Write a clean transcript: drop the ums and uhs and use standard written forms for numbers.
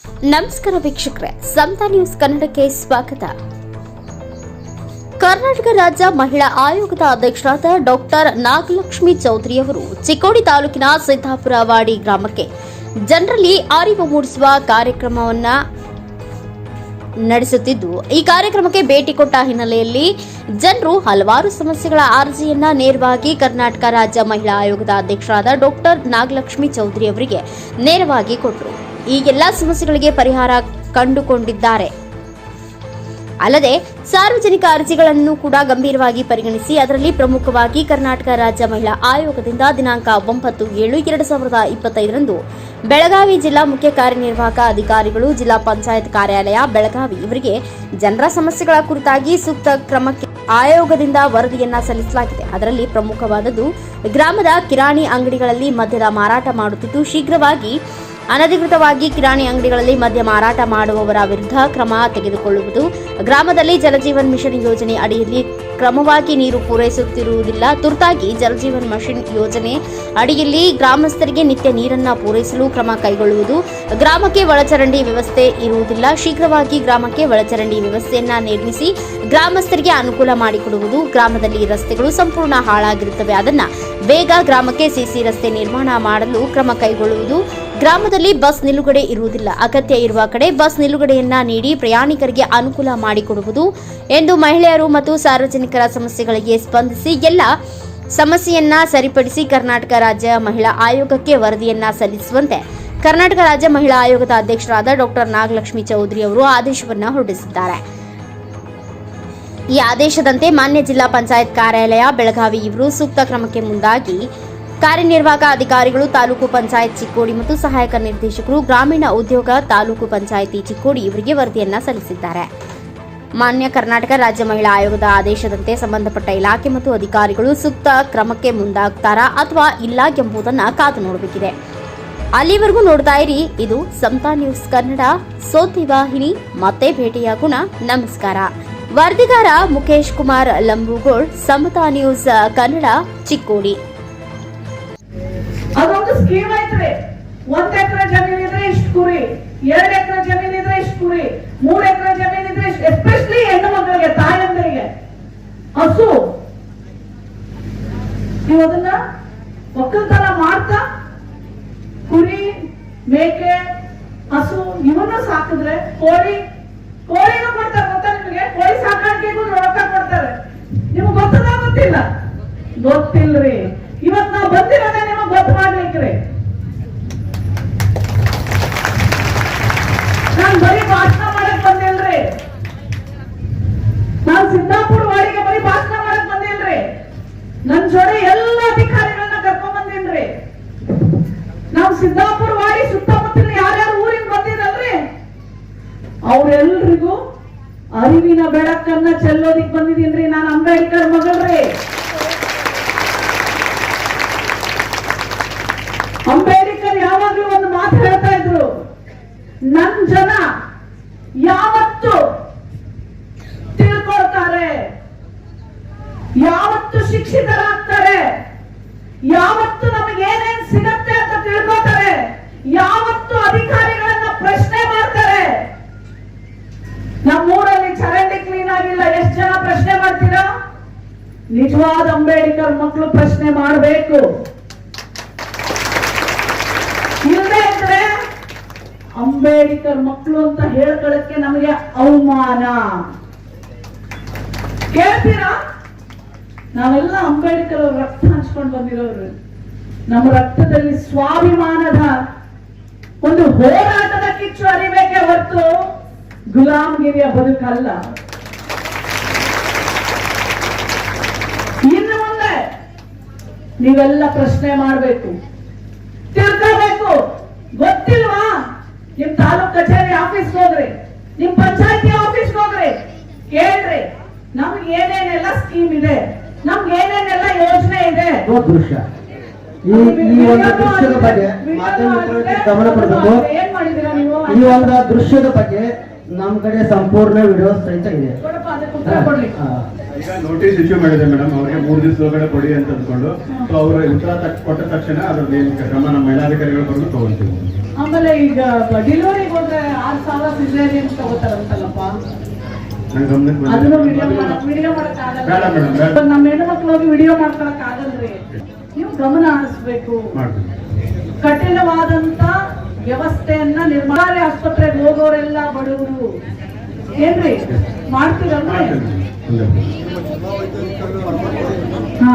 ನಮಸ್ಕಾರ ವೀಕ್ಷಕರೇ, ಸಮತಾ ನ್ಯೂಸ್ ಕನ್ನಡಕ್ಕೆ ಸ್ವಾಗತ. ಕರ್ನಾಟಕ ರಾಜ್ಯ ಮಹಿಳಾ ಆಯೋಗದ ಅಧ್ಯಕ್ಷರಾದ ಡಾಕ್ಟರ್ ನಾಗಲಕ್ಷ್ಮಿ ಚೌಧರಿ ಅವರು ಚಿಕ್ಕೋಡಿ ತಾಲೂಕಿನ ಸಿದ್ದಾಪುರ ವಾಡಿ ಗ್ರಾಮಕ್ಕೆ ಜನರಲ್ಲಿ ಅರಿವು ಮೂಡಿಸುವ ಕಾರ್ಯಕ್ರಮವನ್ನು ನಡೆಸುತ್ತಿದ್ದು, ಈ ಕಾರ್ಯಕ್ರಮಕ್ಕೆ ಭೇಟಿ ಕೊಟ್ಟ ಹಿನ್ನೆಲೆಯಲ್ಲಿ ಜನರು ಹಲವಾರು ಸಮಸ್ಯೆಗಳ ಅರ್ಜಿಯನ್ನ ನೇರವಾಗಿ ಕರ್ನಾಟಕ ರಾಜ್ಯ ಮಹಿಳಾ ಆಯೋಗದ ಅಧ್ಯಕ್ಷರಾದ ಡಾಕ್ಟರ್ ನಾಗಲಕ್ಷ್ಮಿ ಚೌಧರಿ ಅವರಿಗೆ ನೇರವಾಗಿ ಕೊಟ್ಟರು. ಈ ಎಲ್ಲ ಸಮಸ್ಯೆಗಳಿಗೆ ಪರಿಹಾರ ಕಂಡುಕೊಂಡಿದ್ದಾರೆ. ಅಲ್ಲದೆ ಸಾರ್ವಜನಿಕ ಅರ್ಜಿಗಳನ್ನು ಕೂಡ ಗಂಭೀರವಾಗಿ ಪರಿಗಣಿಸಿ ಅದರಲ್ಲಿ ಪ್ರಮುಖವಾಗಿ ಕರ್ನಾಟಕ ರಾಜ್ಯ ಮಹಿಳಾ ಆಯೋಗದಿಂದ ದಿನಾಂಕ 9/7/2025ರಂದು ಬೆಳಗಾವಿ ಜಿಲ್ಲಾ ಮುಖ್ಯ ಕಾರ್ಯನಿರ್ವಾಹಕ ಅಧಿಕಾರಿಗಳು, ಜಿಲ್ಲಾ ಪಂಚಾಯತ್ ಕಾರ್ಯಾಲಯ ಬೆಳಗಾವಿ ಇವರಿಗೆ ಜನರ ಸಮಸ್ಯೆಗಳ ಕುರಿತಾಗಿ ಸೂಕ್ತ ಕ್ರಮಕ್ಕೆ ಆಯೋಗದಿಂದ ವರದಿಯನ್ನ ಸಲ್ಲಿಸಲಾಗಿದೆ. ಅದರಲ್ಲಿ ಪ್ರಮುಖವಾದದ್ದು ಗ್ರಾಮದ ಕಿರಾಣಿ ಅಂಗಡಿಗಳಲ್ಲಿ ಮದ್ಯದ ಮಾರಾಟ ಮಾಡುತ್ತಿದ್ದು, ಶೀಘ್ರವಾಗಿ ಅನಧಿಕೃತವಾಗಿ ಕಿರಾಣಿ ಅಂಗಡಿಗಳಲ್ಲಿ ಮದ್ಯ ಮಾರಾಟ ಮಾಡುವವರ ವಿರುದ್ಧ ಕ್ರಮ ತೆಗೆದುಕೊಳ್ಳುವುದು, ಗ್ರಾಮದಲ್ಲಿ ಜಲಜೀವನ್ ಮಿಷನ್ ಯೋಜನೆ ಅಡಿಯಲ್ಲಿ ಕ್ರಮವಾಗಿ ನೀರು ಪೂರೈಸುತ್ತಿರುವುದಿಲ್ಲ, ತುರ್ತಾಗಿ ಜಲಜೀವನ್ ಮಿಷನ್ ಯೋಜನೆ ಅಡಿಯಲ್ಲಿ ಗ್ರಾಮಸ್ಥರಿಗೆ ನಿತ್ಯ ನೀರನ್ನು ಪೂರೈಸಲು ಕ್ರಮ ಕೈಗೊಳ್ಳುವುದು, ಗ್ರಾಮಕ್ಕೆ ಒಳಚರಂಡಿ ವ್ಯವಸ್ಥೆ ಇರುವುದಿಲ್ಲ, ಶೀಘ್ರವಾಗಿ ಗ್ರಾಮಕ್ಕೆ ಒಳಚರಂಡಿ ವ್ಯವಸ್ಥೆಯನ್ನ ನಿರ್ಮಿಸಿ ಗ್ರಾಮಸ್ಥರಿಗೆ ಅನುಕೂಲ ಮಾಡಿಕೊಡುವುದು, ಗ್ರಾಮದಲ್ಲಿ ರಸ್ತೆಗಳು ಸಂಪೂರ್ಣ ಹಾಳಾಗಿರುತ್ತವೆ, ಅದನ್ನ ಬೇಗ ಗ್ರಾಮಕ್ಕೆ ಸಿಸಿ ರಸ್ತೆ ನಿರ್ಮಾಣ ಮಾಡಲು ಕ್ರಮ ಕೈಗೊಳ್ಳುವುದು, ಗ್ರಾಮದಲ್ಲಿ ಬಸ್ ನಿಲುಗಡೆ ಇರುವುದಿಲ್ಲ, ಅಗತ್ಯ ಇರುವ ಕಡೆ ಬಸ್ ನಿಲುಗಡೆಯನ್ನ ನೀಡಿ ಪ್ರಯಾಣಿಕರಿಗೆ ಅನುಕೂಲ ಮಾಡಿಕೊಡುವುದು ಎಂದು ಮಹಿಳೆಯರು ಮತ್ತು ಸಾರ್ವಜನಿಕರ ಸಮಸ್ಯೆಗಳಿಗೆ ಸ್ಪಂದಿಸಿ ಎಲ್ಲ ಸಮಸ್ಯೆಯನ್ನ ಸರಿಪಡಿಸಿ ಕರ್ನಾಟಕ ರಾಜ್ಯ ಮಹಿಳಾ ಆಯೋಗಕ್ಕೆ ವರದಿಯನ್ನ ಸಲ್ಲಿಸುವಂತೆ ಕರ್ನಾಟಕ ರಾಜ್ಯ ಮಹಿಳಾ ಆಯೋಗದ ಅಧ್ಯಕ್ಷರಾದ ಡಾಕ್ಟರ್ ನಾಗಲಕ್ಷ್ಮಿ ಚೌಧರಿ ಅವರು ಆದೇಶವನ್ನ ಹೊರಡಿಸಿದ್ದಾರೆ. ಈ ಆದೇಶದಂತೆ ಮಾನ್ಯ ಜಿಲ್ಲಾ ಪಂಚಾಯತ್ ಕಾರ್ಯಾಲಯ ಬೆಳಗಾವಿ ಇವರು ಸೂಕ್ತ ಕ್ರಮಕ್ಕೆ ಮುಂದಾಗಿ ಕಾರ್ಯನಿರ್ವಾಹಕ ಅಧಿಕಾರಿಗಳು, ತಾಲೂಕು ಪಂಚಾಯತ್ ಚಿಕ್ಕೋಡಿ ಮತ್ತು ಸಹಾಯಕ ನಿರ್ದೇಶಕರು, ಗ್ರಾಮೀಣ ಉದ್ಯೋಗ ತಾಲೂಕು ಪಂಚಾಯಿತಿ ಚಿಕ್ಕೋಡಿ ಇವರಿಗೆ ವರದಿಯನ್ನ ಸಲ್ಲಿಸಿದ್ದಾರೆ. ಮಾನ್ಯ ಕರ್ನಾಟಕ ರಾಜ್ಯ ಮಹಿಳಾ ಆಯೋಗದ ಆದೇಶದಂತೆ ಸಂಬಂಧಪಟ್ಟ ಇಲಾಖೆ ಮತ್ತು ಅಧಿಕಾರಿಗಳು ಸೂಕ್ತ ಕ್ರಮಕ್ಕೆ ಮುಂದಾಗ್ತಾರಾ ಅಥವಾ ಇಲ್ಲ ಎಂಬುದನ್ನು ಕಾದು ನೋಡಬೇಕಿದೆ. ಅಲ್ಲಿವರೆಗೂ ನೋಡ್ತಾ ಇರಿ. ಇದು ಸಮತಾ ನ್ಯೂಸ್ ಕನ್ನಡ ಸುದ್ದಿ ವಾಹಿನಿ. ಮತ್ತೆ ಭೇಟಿಯಾಗೋಣ. ನಮಸ್ಕಾರ. ವರದಿಗಾರ ಮುಖೇಶ್ ಕುಮಾರ್ ಲಂಬೂಗೋಳ್, ಸಮತಾ ನ್ಯೂಸ್ ಕನ್ನಡ, ಚಿಕ್ಕೋಡಿ. ಅದೊಂದು ಸ್ಕೀಮ್ ಐತ್ರಿ. 1 ಎಕರೆ ಜಮೀನ್ ಇದ್ರೆ ಇಷ್ಟು ಕುರಿ, 2 ಎಕರೆ ಜಮೀನ್ ಇದ್ರೆ ಇಷ್ಟು ಕುರಿ, 3 ಎಕರೆ ಜಮೀನ್ ಇದ್ರೆ ಇಷ್ಟು. ಎಸ್ಪೆಷಲಿ ಹೆಣ್ಣು ಮಕ್ಕಳಿಗೆ, ತಾಯಂದರಿಗೆ ಹಸು, ನೀವು ಅದನ್ನ ಒಕ್ಕಲ್ತನ ಮಾಡ್ತಾ ಕುರಿ, ಮೇಕೆ, ಹಸು ಇವನ್ನ ಸಾಕಿದ್ರೆ ಕೋಳಿನೂ ಕೊಡ್ತಾರೆ. ಗೊತ್ತಾ ನಿಮಗೆ? ಕೋಳಿ ಸಾಕಾಣಿಕೆಗೂ ರೊಕ್ಕ ಕೊಡ್ತಾರೆ. ನಿಮ್ಗೆ ಗೊತ್ತದ? ಗೊತ್ತಿಲ್ರಿ. ಇವತ್ ನಾವು ಬಂದಿರೋದೇ ನಿಮಗೆ ಗೊತ್ತು ಮಾಡ್ಲಿಕ್ರಿ. ನಾನು ಬರೀ ಭಾಷಣ ಮಾಡಕ್ ಬಂದಿಲ್ರಿ. ನಾನು ಸಿದ್ದಾಪುರ ವಾಡಿಗೆ ಬರೀ ಭಾಷಣ ಮಾಡಕ್ ಬಂದಿಲ್ರಿ. ನನ್ ಜೋಡಿ ಎಲ್ಲ ಅಧಿಕಾರಿಗಳನ್ನ ಕರ್ಕೊಂಡ್ ಬಂದಿನ್ರಿ. ನಾವು ಸಿದ್ದಾಪುರ ವಾಡಿ ಸುತ್ತಮುತ್ತಲಿನ ಯಾರ್ಯಾರು ಊರಿಗೆ ಬಂದಿರಲ್ರಿ ಅವ್ರೆಲ್ರಿಗೂ ಅರಿವಿನ ಬೆಳಕನ್ನ ಚೆಲ್ಲೋದಿಕ್ ಬಂದಿದ್ದೀನ್ರಿ. ನಾನು ಅಂಬೇಡ್ಕರ್ ಮಗಳ್ರಿ. ಅಂಬೇಡ್ಕರ್ ಯಾವಾಗ್ಲೂ ಒಂದು ಮಾತು ಹೇಳ್ತಾ ಇದ್ರು, ನನ್ ಜನ ಯಾವತ್ತು ತಿಳ್ಕೊಳ್ತಾರೆ, ಯಾವತ್ತು ಶಿಕ್ಷಿತರಾಗ್ತಾರೆ, ಯಾವತ್ತು ನಮಗೆ ಏನೇನ್ ಸಿಗತ್ತೆ ಅಂತ ತಿಳ್ಕೊತಾರೆ, ಯಾವತ್ತು ಅಧಿಕಾರಿಗಳನ್ನ ಪ್ರಶ್ನೆ ಮಾಡ್ತಾರೆ. ನಮ್ಮೂರಲ್ಲಿ ಚರಂಡಿ ಕ್ಲೀನ್ ಆಗಿಲ್ಲ, ಎಷ್ಟು ಜನ ಪ್ರಶ್ನೆ ಮಾಡ್ತೀರಾ? ನಿಜವಾದ ಅಂಬೇಡ್ಕರ್ ಮಕ್ಕಳು ಪ್ರಶ್ನೆ ಮಾಡಬೇಕು. ಇಲ್ಲದೆ ಇದ್ರೆ ಅಂಬೇಡ್ಕರ್ ಮಕ್ಕಳು ಅಂತ ಹೇಳ್ಕೊಳ್ಳಕ್ಕೆ ನಮಗೆ ಅವಮಾನ. ಕೇಳ್ತೀರಾ? ನಾವೆಲ್ಲ ಅಂಬೇಡ್ಕರ್ ಅವ್ರ ರಕ್ತ ಹಂಚ್ಕೊಂಡು ಬಂದಿರೋರು. ನಮ್ಮ ರಕ್ತದಲ್ಲಿ ಸ್ವಾಭಿಮಾನದ ಒಂದು ಹೋರಾಟದ ಕಿಚ್ಚು ಅರಿಬೇಕೆ ಹೊರತು ಗುಲಾಮಗಿರಿಯ ಬದುಕಲ್ಲ. ಇನ್ನು ಮುಂದೆ ನೀವೆಲ್ಲ ಪ್ರಶ್ನೆ ಮಾಡಬೇಕು, ತಿಳ್ಕೋಬೇಕು. ಗೊತ್ತಿಲ್ವಾ? ನಿಮ್ ತಾಲೂಕ್ ಕಚೇರಿ ಆಫೀಸ್ ಹೋಗ್ರಿ, ನಿಮ್ ಪಂಚಾಯತಿ ಆಫೀಸ್ ಹೋಗ್ರಿ, ಕೇಳ್ರಿ ನಮ್ಗೆ ಏನೇನೆಲ್ಲ ಸ್ಕೀಮ್ ಇದೆ, ನಮ್ಗೆ ಏನೇನೆಲ್ಲ ಯೋಜನೆ ಇದೆ. ದೃಶ್ಯ ಈ ಒಂದು ದೃಶ್ಯದ ಬಗ್ಗೆ ಮಾಧ್ಯಮಕ್ಕೆ ಗಮನ ಕೊಡಬೇಕು. ಈ ಒಂದು ದೃಶ್ಯದ ಬಗ್ಗೆ ನಮ್ಮ ಕಡೆ ಸಂಪೂರ್ಣ ವಿಡಿಯೋ ಸಹಿತ ಇದೆ. ಈಗ ನೋಟಿಸ್ ಇಶ್ಯೂ ಮಾಡಿದೆ ಮೇಡಮ್, ಅವ್ರಿಗೆ 3 ದಿವಸ ಒಳಗಡೆ ಕೊಡಿ ಅಂತ ಅಂದ್ಕೊಂಡು. ಸೊ ಅವ್ರ ಉತ್ತರ ಕೊಟ್ಟ ತಕ್ಷಣ ಅದ್ರದ್ದು ಏನು ಕ್ರಮ ನಮ್ಮ ಮೇಲಾಧಿಕಾರಿಗಳು ಬಂದು ತಗೊಂತೀವಿ. ಆಮೇಲೆ ಈಗ ಡೆಲಿವರಿಗೆ ಹೋದ್ರೆ 6,000 ಸಿಸೇರಿಯನ್ ತಗೋತಾರಂತಲ್ಲಪ್ಪ. ನನ್ ಗಮನಕ್ಕೆ ಬಂದಿಲ್ಲ. ಅದನ್ನು ವಿಡಿಯೋ ಮಾಡಕ್ ಬೇಡ ಮೇಡಮ್, ಬೇಡ. ಆಗಲ್ಲ. ನಮ್ಮ ಹೆಣ್ಮಕ್ಳು ಹೋಗಿ ವಿಡಿಯೋ ಮಾಡ್ಕೊಳಕ್ ಆಗಲ್ರಿ. ನೀವು ಗಮನ ಹರಿಸ್ಬೇಕು. ಮಾಡ್ತೀನಿ. ಕಠಿಣವಾದಂತ ವ್ಯವಸ್ಥೆಯನ್ನ ನಿರ್ಮಾಣ ಆಸ್ಪತ್ರೆಗೆ ಹೋಗೋರೆಲ್ಲ ಬಡವರು ಏನ್ರಿ ಮಾಡ್ತೀರಲ್ರಿ? ಮಾಡ್ತೀನಿ. ಹಾ